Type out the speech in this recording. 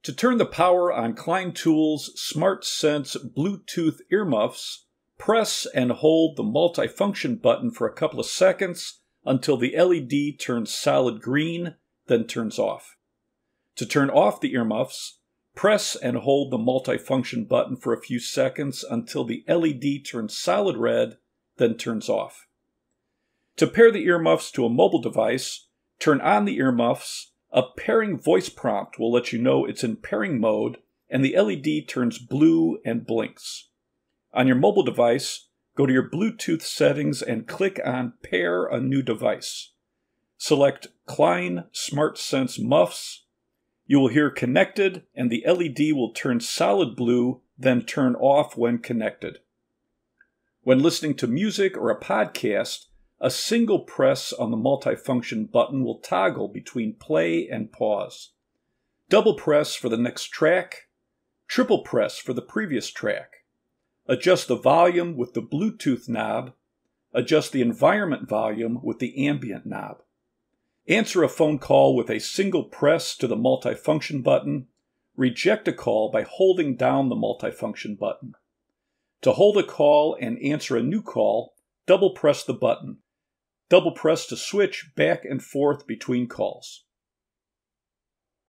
To turn the power on Klein Tools Smart Sense Bluetooth earmuffs, press and hold the multifunction button for a couple of seconds until the LED turns solid green, then turns off. To turn off the earmuffs, press and hold the multifunction button for a few seconds until the LED turns solid red, then turns off. To pair the earmuffs to a mobile device, turn on the earmuffs. A pairing voice prompt will let you know it's in pairing mode, and the LED turns blue and blinks. On your mobile device, go to your Bluetooth settings and click on Pair a New Device. Select Klein Smart Sense Muffs. You will hear Connected, and the LED will turn solid blue, then turn off when connected. When listening to music or a podcast, a single press on the multifunction button will toggle between play and pause. Double press for the next track, triple press for the previous track. Adjust the volume with the Bluetooth knob, adjust the environment volume with the ambient knob. Answer a phone call with a single press to the multifunction button. Reject a call by holding down the multifunction button. To hold a call and answer a new call, double press the button. Double press to switch back and forth between calls.